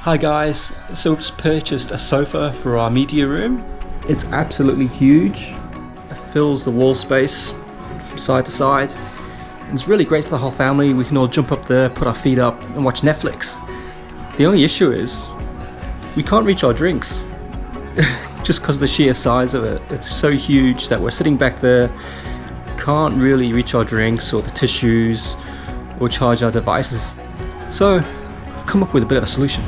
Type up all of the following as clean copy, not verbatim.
Hi guys, so we've just purchased a sofa for our media room. It's absolutely huge. It fills the wall space from side to side. And it's really great for the whole family. We can all jump up there, put our feet up and watch Netflix. The only issue is we can't reach our drinks just because of the sheer size of it. It's so huge that we're sitting back there, can't really reach our drinks or the tissues or charge our devices. So I've come up with a bit of a solution.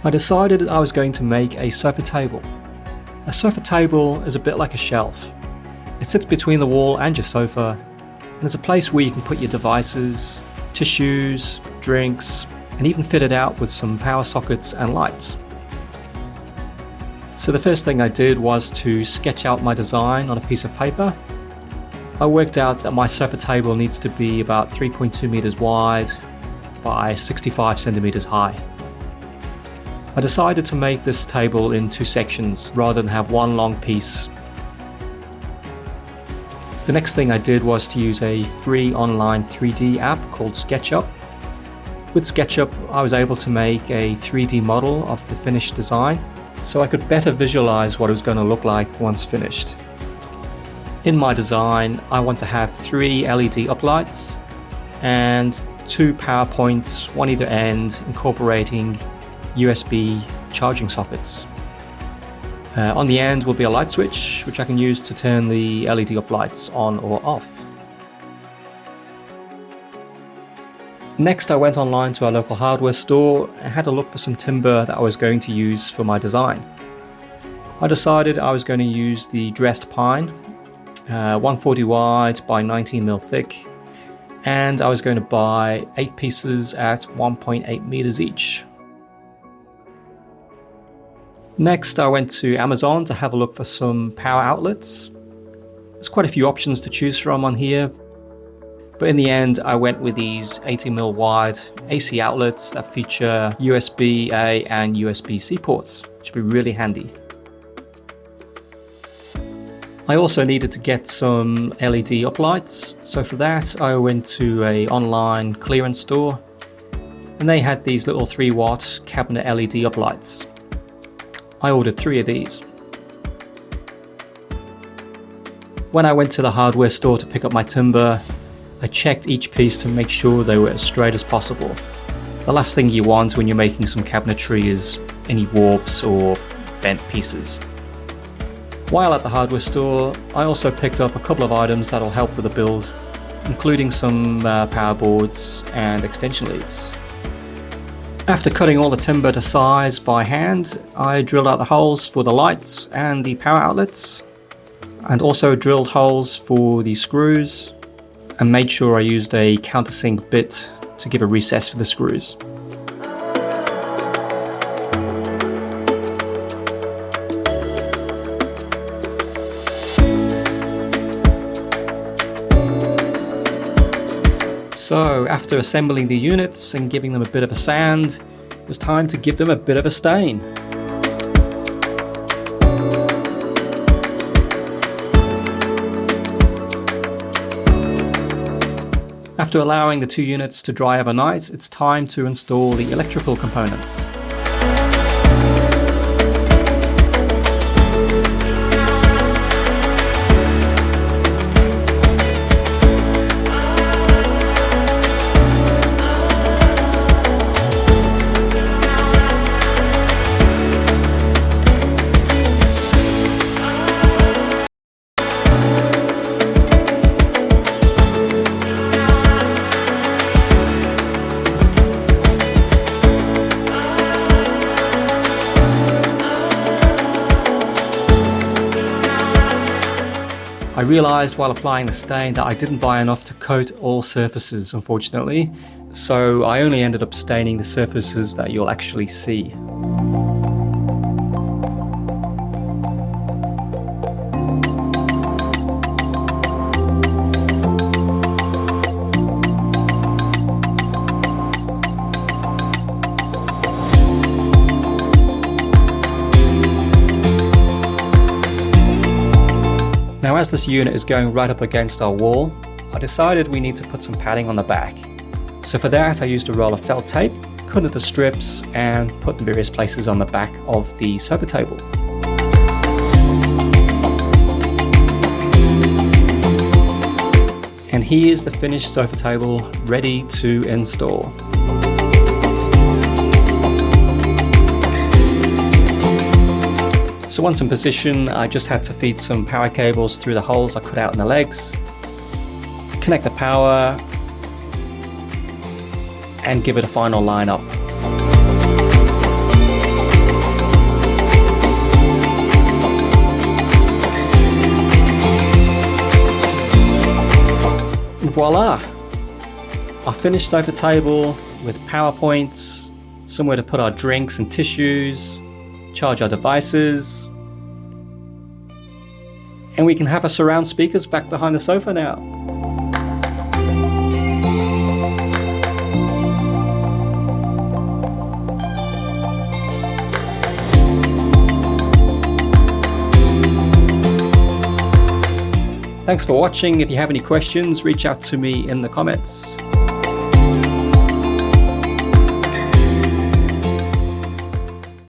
I decided I was going to make a sofa table. A sofa table is a bit like a shelf. It sits between the wall and your sofa, and it's a place where you can put your devices, tissues, drinks, and even fit it out with some power sockets and lights. So the first thing I did was to sketch out my design on a piece of paper. I worked out that my sofa table needs to be about 3.2 meters wide by 65 centimeters high. I decided to make this table in two sections rather than have one long piece. The next thing I did was to use a free online 3D app called SketchUp. With SketchUp, I was able to make a 3D model of the finished design, so I could better visualize what it was going to look like once finished. In my design, I want to have 3 LED uplights and 2 power points, one either end, incorporating USB charging sockets. On the end will be a light switch, which I can use to turn the LED uplights on or off. Next, I went online to our local hardware store and had a look for some timber that I was going to use for my design. I decided I was going to use the dressed pine, 140 wide by 19mm thick, and I was going to buy 8 pieces at 1.8 meters each. Next, I went to Amazon to have a look for some power outlets. There's quite a few options to choose from on here, but in the end I went with these 80mm wide AC outlets that feature USB-A and USB-C ports, which would be really handy. I also needed to get some LED uplights, so for that I went to an online clearance store and they had these little 3-watt cabinet LED uplights. I ordered 3 of these. When I went to the hardware store to pick up my timber, I checked each piece to make sure they were as straight as possible. The last thing you want when you're making some cabinetry is any warps or bent pieces. While at the hardware store, I also picked up a couple of items that'll help with the build, including some power boards and extension leads. After cutting all the timber to size by hand, I drilled out the holes for the lights and the power outlets, and also drilled holes for the screws, and made sure I used a countersink bit to give a recess for the screws. So after assembling the units and giving them a bit of a sand, it was time to give them a bit of a stain. After allowing the 2 units to dry overnight, it's time to install the electrical components. I realised while applying the stain that I didn't buy enough to coat all surfaces, unfortunately, so I only ended up staining the surfaces that you'll actually see. Now, as this unit is going right up against our wall, I decided we need to put some padding on the back. So for that, I used a roll of felt tape, cut into strips, and put in various places on the back of the sofa table. And here's the finished sofa table ready to install. So once in position, I just had to feed some power cables through the holes I cut out in the legs, connect the power, and give it a final line up. And voila! Our finished sofa table with power points, somewhere to put our drinks and tissues, charge our devices, and we can have our surround speakers back behind the sofa now. Thanks for watching. If you have any questions, reach out to me in the comments.